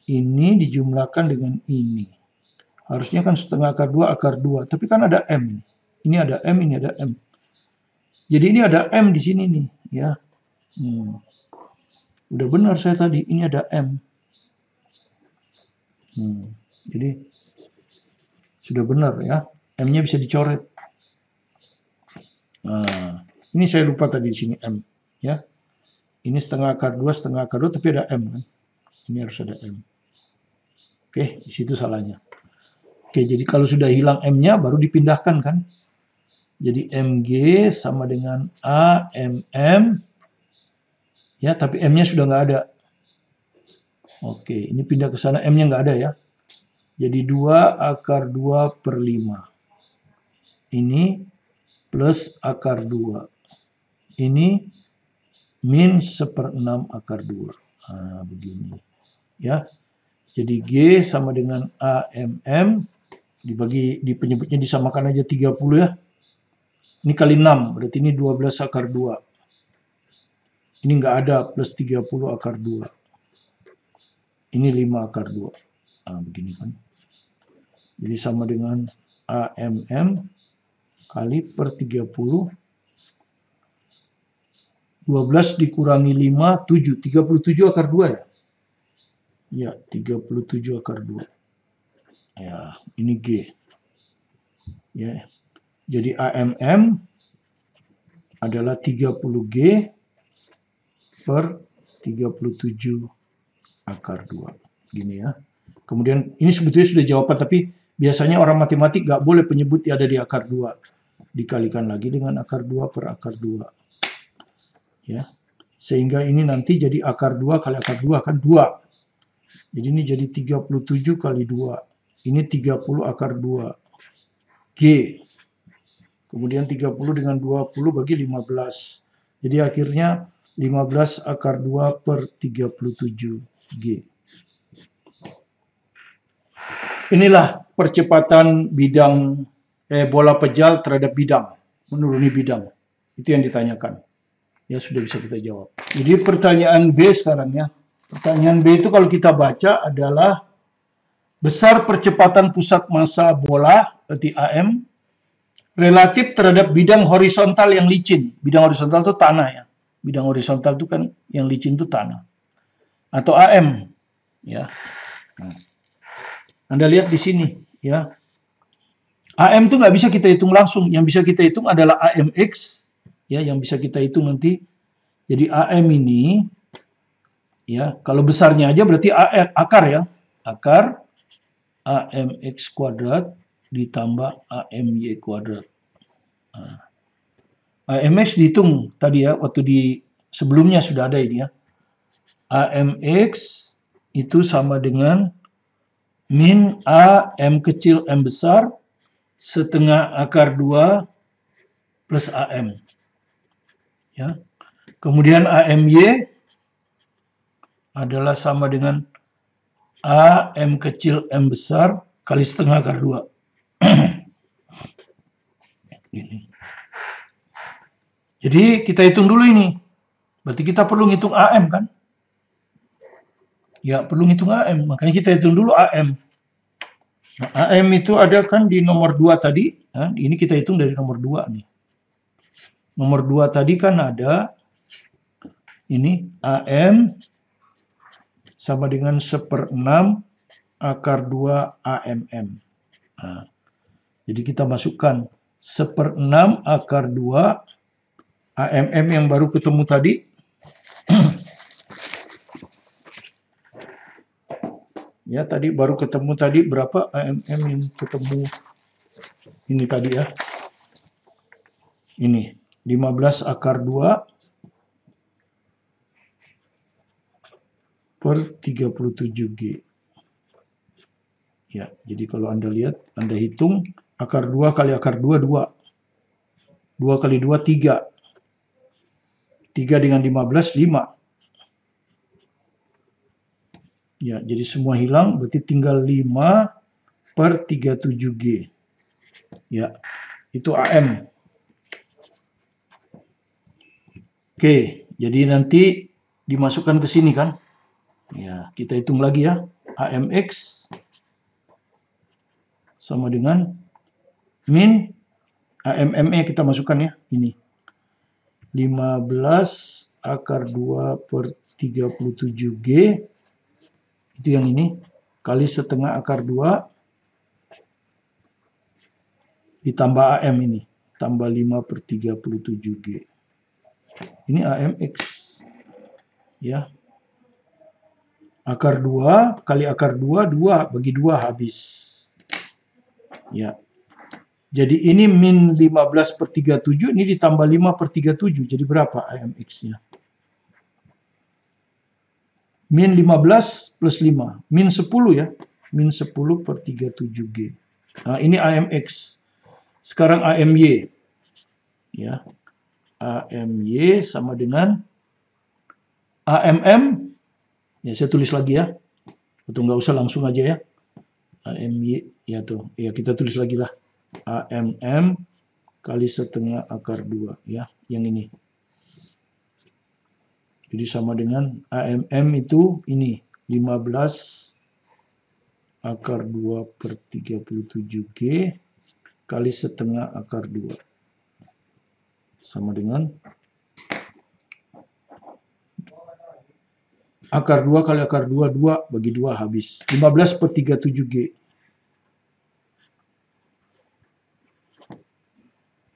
Ini dijumlahkan dengan ini. Harusnya kan setengah akar 2. Tapi kan ada M. Ini ada M, ini ada M. Jadi ini ada M di sini nih. Ya. Udah benar saya tadi. Ini ada M. Jadi sudah benar ya. M-nya bisa dicoret. Nah, ini saya lupa tadi di sini M. Ya. Ini setengah akar 2, tapi ada M kan. Ini harus ada M. Oke, di situ salahnya. Oke, jadi kalau sudah hilang M-nya baru dipindahkan kan. Jadi MG sama dengan AMM. Ya, tapi M-nya sudah nggak ada. Oke, ini pindah ke sana, M-nya nggak ada ya. Jadi 2 akar 2/5. Ini plus akar 2. Ini min 1/6 akar 2. Nah, begini. Ya. Jadi G sama dengan AMM. Di penyebutnya disamakan aja 30 ya. Ini kali 6, berarti ini 12 akar 2. Ini nggak ada, plus 30 akar 2. Ini 5 akar 2. Nah, begini kan. Jadi sama dengan AMM kali per 30. 12 dikurangi 5, 7. 37 akar 2 ya? Ya, 37 akar 2. Ya, ini G. Ya. Jadi AMM adalah 30G per 37 akar 2. Gini ya. Kemudian ini sebetulnya sudah jawaban, tapi biasanya orang matematik nggak boleh penyebut ada di akar 2. Dikalikan lagi dengan akar 2 per akar 2. Ya. Sehingga ini nanti jadi akar 2 kali akar 2 kan 2. Jadi ini jadi 37 kali 2. Ini 30 akar 2. G. Kemudian 30 dengan 20 bagi 15. Jadi akhirnya 15 akar 2 per 37 G. Inilah percepatan bidang bola pejal terhadap bidang, menuruni bidang. Itu yang ditanyakan. Ya sudah bisa kita jawab. Jadi pertanyaan B sekarang ya. Pertanyaan B itu kalau kita baca adalah besar percepatan pusat massa bola, berarti AM, relatif terhadap bidang horizontal yang licin. Bidang horizontal itu tanah ya. Bidang horizontal itu kan yang licin itu tanah. Atau AM ya. Anda lihat di sini ya. AM itu nggak bisa kita hitung langsung. Yang bisa kita hitung adalah AMX ya, yang bisa kita hitung nanti. Jadi AM ini ya, kalau besarnya aja berarti akar ya. Akar AMX kuadrat ditambah AMY kuadrat. Nah, AMX dihitung tadi ya, waktu di sebelumnya sudah ada ini ya. AMX itu sama dengan min A M kecil M besar setengah akar 2 plus AM. Ya. Kemudian AMY adalah sama dengan A M kecil M besar kali setengah akar 2. Ini. Jadi kita hitung dulu ini. Berarti kita perlu ngitung AM kan? Ya, perlu ngitung AM. Makanya kita hitung dulu AM. Nah, AM itu ada kan di nomor 2 tadi. Nah, ini kita hitung dari nomor 2 nih. Nomor 2 tadi kan ada ini AM sama dengan 1/6 akar 2 AMM. Nah, jadi kita masukkan 1/6 akar 2 AMM yang baru ketemu tadi. Ya, tadi baru ketemu tadi berapa AMM yang ketemu ini tadi ya. Ini 15 akar 2 per 37G. Ya, jadi kalau Anda lihat, Anda hitung akar 2 kali akar 2, 2. 2 kali 2, 3. 3 dengan 15, 5. Ya, jadi semua hilang, berarti tinggal 5 per 37G. Ya, itu AM. Oke, jadi nanti dimasukkan ke sini kan. Ya, kita hitung lagi ya. AMX sama dengan min AMM-nya kita masukkan ya, ini. 15 akar 2 per 37G, itu yang ini, kali setengah akar 2, ditambah AM ini, tambah 5 per 37G. Ini AMX. Ya. Akar 2 kali akar 2, 2 bagi 2 habis. Ya. Jadi ini min 15 per 37, ini ditambah 5 per 37. Jadi berapa AMX-nya? Min 15 plus 5. Min 10 ya. Min 10 per 37G. Nah, ini AMX. Sekarang AMY. Ya. AMY sama dengan AMM. Ya, saya tulis lagi ya. Atau nggak usah langsung aja ya. AMY. Ya tuh. Ya, kita tulis lagi lah. AMM kali setengah akar 2 ya, yang ini. Jadi sama dengan AMM itu ini 15 akar 2 per 37G kali setengah akar 2. Sama dengan akar 2 kali akar 2, 2 bagi 2 habis. 15 per 37G.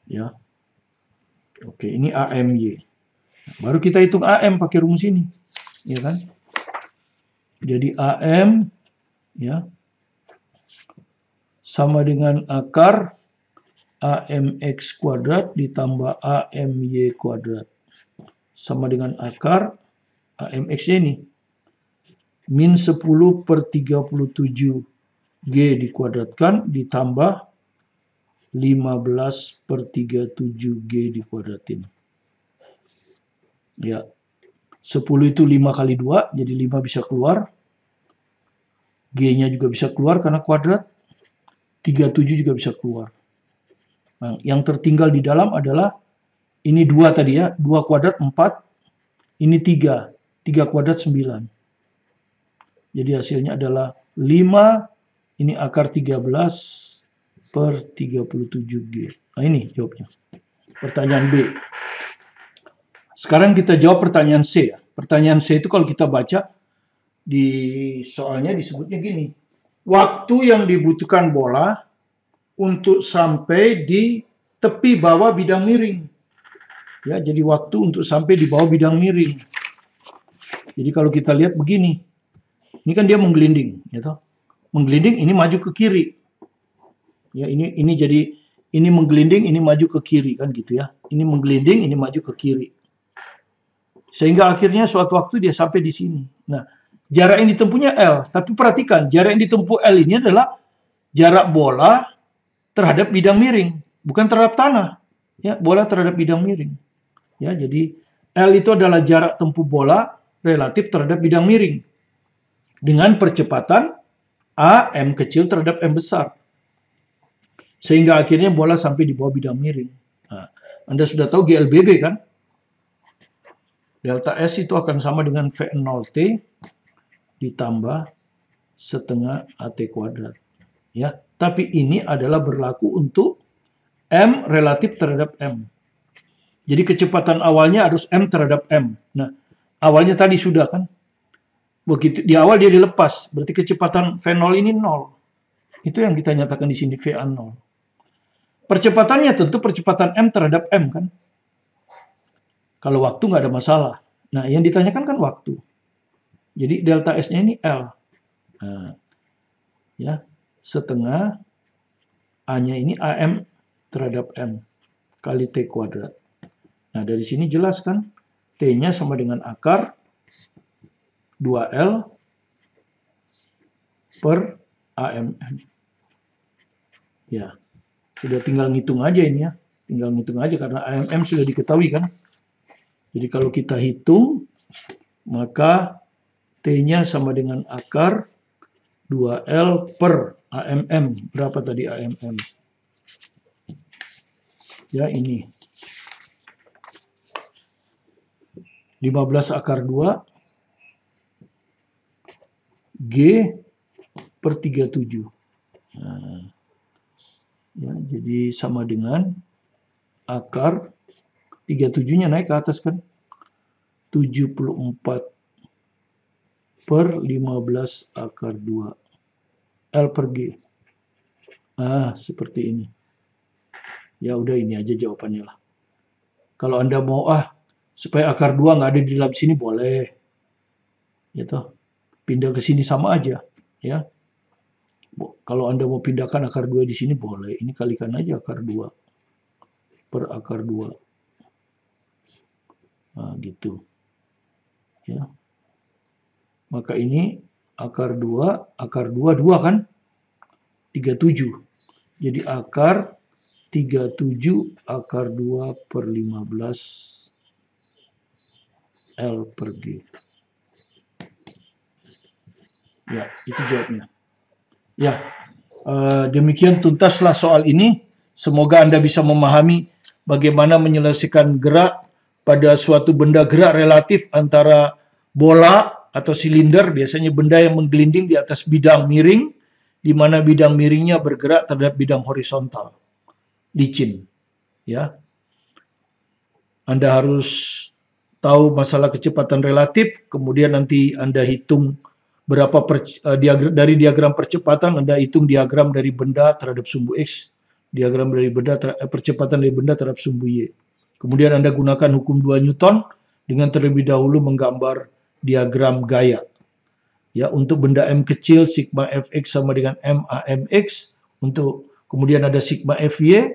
Ya. Oke, ini AMY. Baru kita hitung AM pakai rumus ini. Ya kan? Jadi AM ya sama dengan akar AMX kuadrat ditambah AMY kuadrat. Sama dengan akar AMX-nya ini. Min 10 per 37G dikuadratkan ditambah 15 per 37G dikuadratin. Ya, 10 itu 5 kali 2, jadi 5 bisa keluar. G-nya juga bisa keluar karena kuadrat. 37 juga bisa keluar. Nah, yang tertinggal di dalam adalah ini 2 tadi ya, 2 kuadrat 4, ini 3, 3 kuadrat 9. Jadi hasilnya adalah 5, ini akar 13 per 37G. Nah, ini jawabnya. Pertanyaan B. Sekarang kita jawab pertanyaan C ya. Pertanyaan C itu kalau kita baca di soalnya disebutnya gini. Waktu yang dibutuhkan bola untuk sampai di tepi bawah bidang miring. Ya, jadi waktu untuk sampai di bawah bidang miring. Jadi kalau kita lihat begini. Ini kan dia menggelinding, ya toh. Menggelinding ini maju ke kiri. Ya, ini jadi ini menggelinding, ini maju ke kiri kan gitu ya. Ini menggelinding, ini maju ke kiri. Sehingga akhirnya suatu waktu dia sampai di sini. Nah, jarak yang ditempuhnya L. Tapi perhatikan, jarak yang ditempuh L ini adalah jarak bola terhadap bidang miring, bukan terhadap tanah. Ya, bola terhadap bidang miring. Ya, jadi L itu adalah jarak tempuh bola relatif terhadap bidang miring. Dengan percepatan A, M kecil terhadap M besar. Sehingga akhirnya bola sampai di bawah bidang miring. Nah, Anda sudah tahu GLBB kan? Delta S itu akan sama dengan V0T ditambah setengah AT kuadrat. Ya, tapi ini adalah berlaku untuk M relatif terhadap M. Jadi kecepatan awalnya harus M terhadap M. Nah, awalnya tadi sudah kan? Begitu di awal dia dilepas, berarti kecepatan V0 ini 0. Itu yang kita nyatakan di sini VA 0. Percepatannya tentu percepatan M terhadap M kan? Kalau waktu nggak ada masalah. Nah, yang ditanyakan kan waktu. Jadi delta S-nya ini L. Nah, ya, setengah A-nya ini AM terhadap M kali T kuadrat. Nah, dari sini jelas kan? T-nya sama dengan akar 2L per AMM. Ya, sudah tinggal ngitung aja ini ya. Tinggal ngitung aja karena AMM sudah diketahui kan? Jadi kalau kita hitung, maka T-nya sama dengan akar 2L per AMM. Berapa tadi AMM? Ya, ini. 15 akar 2, G per 37. Nah, ya, jadi sama dengan akar 37-nya naik ke atas kan? 74 per 15 akar 2. L per G. Ah, seperti ini. Ya udah ini aja jawabannya lah. Kalau Anda mau supaya akar 2 nggak ada di dalam sini boleh. Gitu. Pindah ke sini sama aja. Ya. Kalau Anda mau pindahkan akar 2 di sini boleh. Ini kalikan aja akar 2 per akar 2. Nah, gitu. Ya. Maka ini akar 2 2 kan? 37. Jadi akar 37 akar 2 per 15 L per G. Ya, itu jawabnya. Ya, demikian tuntaslah soal ini. Semoga Anda bisa memahami bagaimana menyelesaikan gerak pada suatu benda gerak relatif antara bola atau silinder, biasanya benda yang menggelinding di atas bidang miring, di mana bidang miringnya bergerak terhadap bidang horizontal, licin. Ya, Anda harus tahu masalah kecepatan relatif, kemudian nanti Anda hitung berapa dari diagram percepatan, Anda hitung diagram dari benda terhadap sumbu X, diagram dari benda percepatan dari benda terhadap sumbu Y. Kemudian Anda gunakan hukum 2 Newton dengan terlebih dahulu menggambar diagram gaya. Ya, untuk benda M kecil sigma Fx sama dengan MAMX, untuk kemudian ada sigma Fy,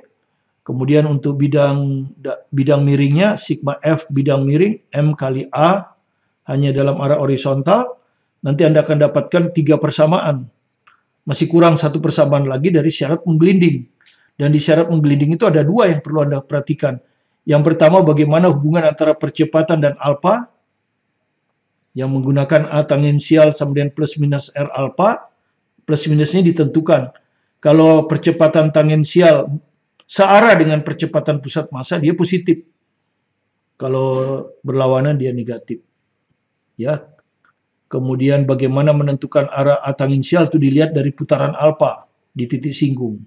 kemudian untuk bidang miringnya sigma F bidang miring M kali A hanya dalam arah horizontal. Nanti Anda akan dapatkan 3 persamaan. Masih kurang 1 persamaan lagi dari syarat menggelinding. Dan di syarat menggelinding itu ada 2 yang perlu Anda perhatikan. Yang pertama, bagaimana hubungan antara percepatan dan alfa, yang menggunakan A tangensial sama dengan plus minus R alfa. Plus minusnya ditentukan. Kalau percepatan tangensial searah dengan percepatan pusat massa, dia positif. Kalau berlawanan, dia negatif. Ya. Kemudian bagaimana menentukan arah A tangensial itu dilihat dari putaran alfa di titik singgung.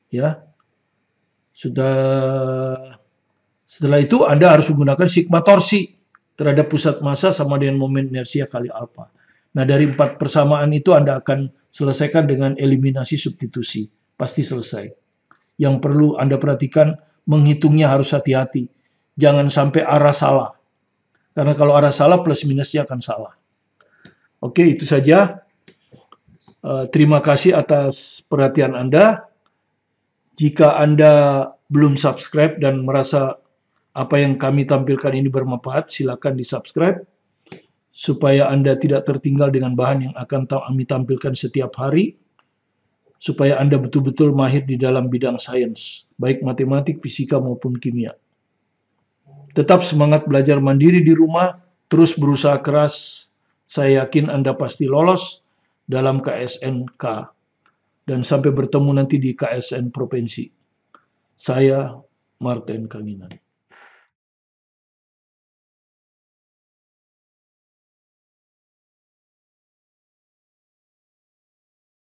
Ya. Setelah itu Anda harus menggunakan sigma torsi terhadap pusat massa sama dengan momen inersia kali alfa. Nah, dari 4 persamaan itu Anda akan selesaikan dengan eliminasi substitusi. Pasti selesai. Yang perlu Anda perhatikan, menghitungnya harus hati-hati. Jangan sampai arah salah. Karena kalau arah salah, plus minusnya akan salah. Oke, itu saja. Terima kasih atas perhatian Anda. Jika Anda belum subscribe dan merasa apa yang kami tampilkan ini bermanfaat, silakan di-subscribe supaya Anda tidak tertinggal dengan bahan yang akan kami tampilkan setiap hari, supaya Anda betul-betul mahir di dalam bidang sains, baik matematik, fisika, maupun kimia. Tetap semangat belajar mandiri di rumah, terus berusaha keras, saya yakin Anda pasti lolos dalam KSNK. Dan sampai bertemu nanti di KSN Provinsi. Saya Martin Kanginan.